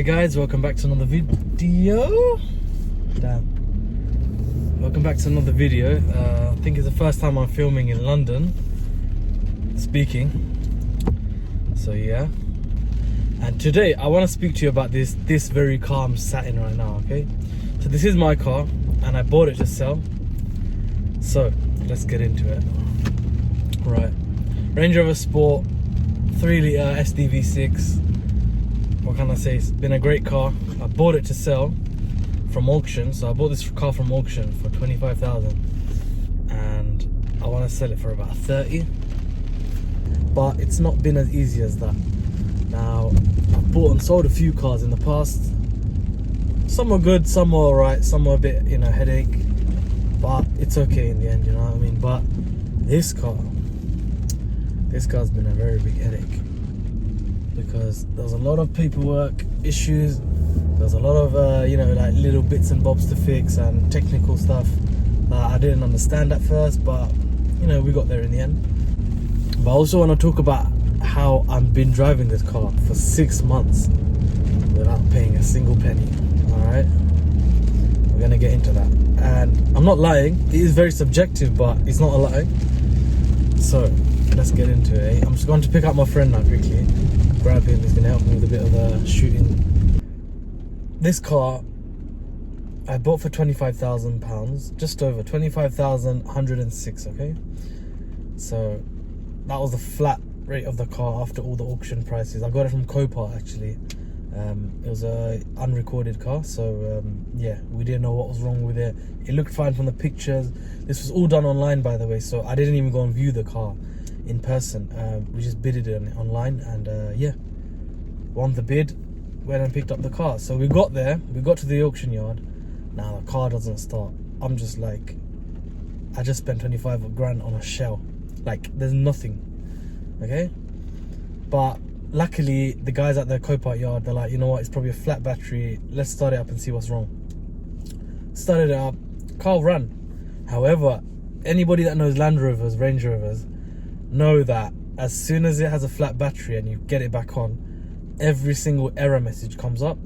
guys, welcome back to another video. Welcome back to another video. I think it's the first time I'm filming in London, speaking. So yeah. And today I want to speak to you about this very car I'm sat in right now, okay? So this is my car and I bought it to sell. So let's get into it. Right. Range Rover Sport, 3-litre SVD6. What can I say? It's been a great car. I bought it to sell from auction. So I bought this car from auction for 25,000 and I want to sell it for about 30. But it's not been as easy as that. Now, I've bought and sold a few cars in the past. Some are good, some are alright, some are a bit, headache. But it's okay in the end, you know what I mean? But this car's been a very big headache. Because there's a lot of paperwork issues, there's a lot of like little bits and bobs to fix and technical stuff that I didn't understand at first, but we got there in the end. But I also want to talk about how I've been driving this car for 6 months without paying a single penny. Alright, we're gonna get into that, and I'm not lying, it is very subjective, but it's not a lie. So let's get into it. I'm just going to pick up my friend now quickly, grab him. He's going to help me with a bit of shooting. This car I bought for £25,000, just over 25,106. okay, so that was the flat rate of the car after all the auction prices. I got it from Copart actually. It was a unrecorded car, so yeah, we didn't know what was wrong with it. It looked fine from the pictures. This was all done online, by the way, so I didn't even go and view the car in person. We just bidded it online, and yeah, won the bid, went and picked up the car. So we got there, we got to the auction yard. Now the car doesn't start. I'm just like, I just spent 25 grand on a shell. Like, there's nothing, okay? But luckily, the guys at the Copart yard, they're like, you know what, it's probably a flat battery. Let's start it up and see what's wrong. Started it up, car ran. However, anybody that knows Land Rovers, Range Rovers, know that as soon as it has a flat battery and you get it back on, every single error message comes up.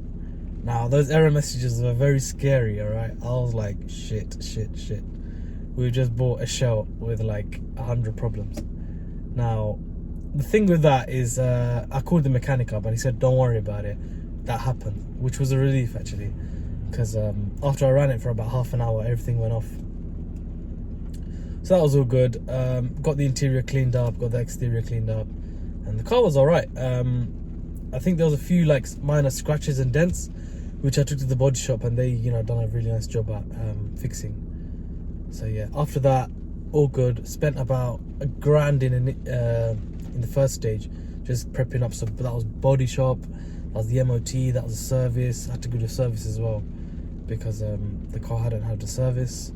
Now, those error messages are very scary, alright? I was like, shit. We just bought a shell with like 100 problems. Now, the thing with that is, I called the mechanic up and he said, don't worry about it. That happened, which was a relief actually, because after I ran it for about half an hour, everything went off. So that was all good. Got the interior cleaned up, got the exterior cleaned up, and the car was alright. I think there was a few like minor scratches and dents, which I took to the body shop and they, done a really nice job at fixing. So yeah, after that, all good. Spent about £1,000 in the first stage, just prepping up. So that was body shop, that was the MOT, that was the service. I had to go to service as well because the car hadn't had a service,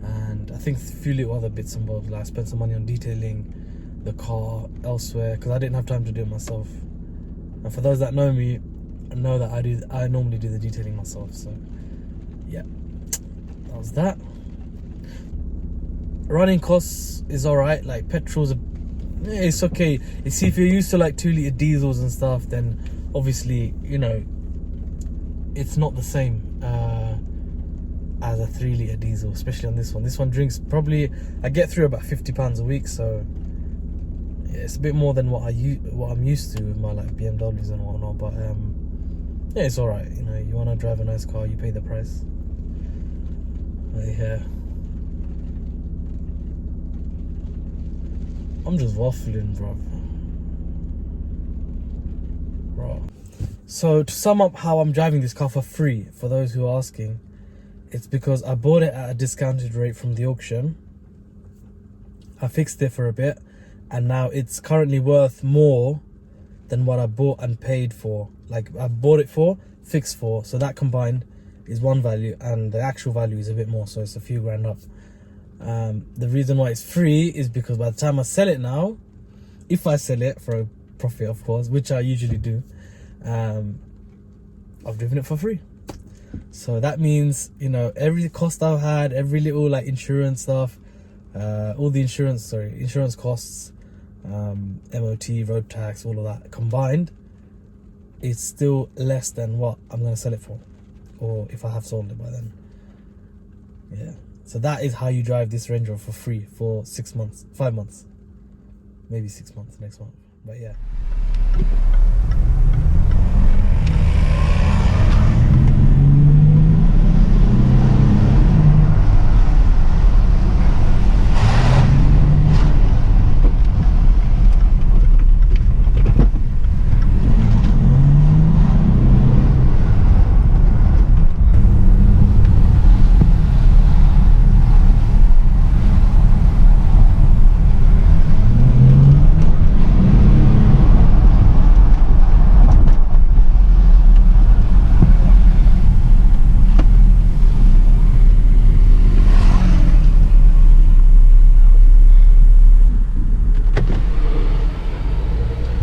and I think a few little other bits and bobs. Like I spent some money on detailing the car elsewhere because I didn't have time to do it myself. And for those that know me, know that I normally do the detailing myself. So yeah, that was that. Running costs is alright. Like petrol's it's okay. You see, if you're used to like 2-litre diesels and stuff, then obviously it's not the same as a 3-litre diesel, especially on this one. This one drinks probably, I get through about £50 a week, so yeah, it's a bit more than what I'm used to with my like BMWs and whatnot. But yeah, it's alright. You want to drive a nice car, you pay the price. But yeah, I'm just waffling, bro. So to sum up how I'm driving this car for free, for those who are asking, it's because I bought it at a discounted rate from the auction. I fixed it for a bit, and now it's currently worth more than what I bought and paid for. Like, I bought it for, fixed for, so that combined is one value, and the actual value is a bit more, so it's a few grand up. The reason why it's free is because by the time I sell it now, if I sell it for a profit, of course, which I usually do, I've driven it for free. So that means, every cost I've had, every little like insurance stuff, all the insurance costs, MOT, road tax, all of that combined, it's still less than what I'm gonna sell it for, or if I have sold it by then. Yeah. So that is how you drive this Range Rover for free for 6 months, 5 months, maybe 6 months next month. But yeah.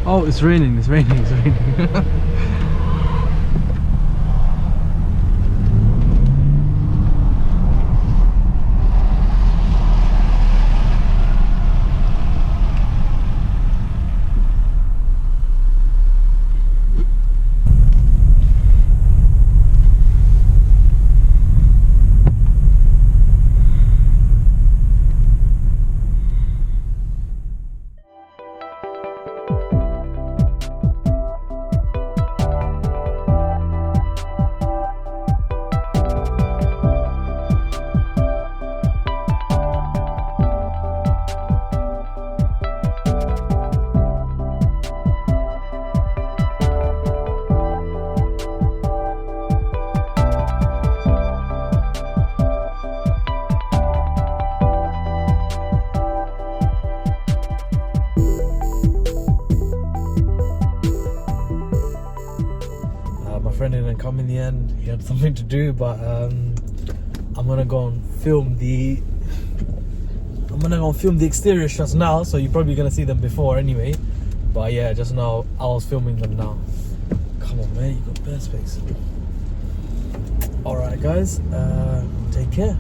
Oh, it's raining, it's raining, it's raining. Friend didn't come in the end. He had something to do, but I'm gonna go and film the exterior shots now, so you're probably gonna see them before anyway. But yeah, just now I was filming them now. Come on, man, you got bare space. Alright guys, take care.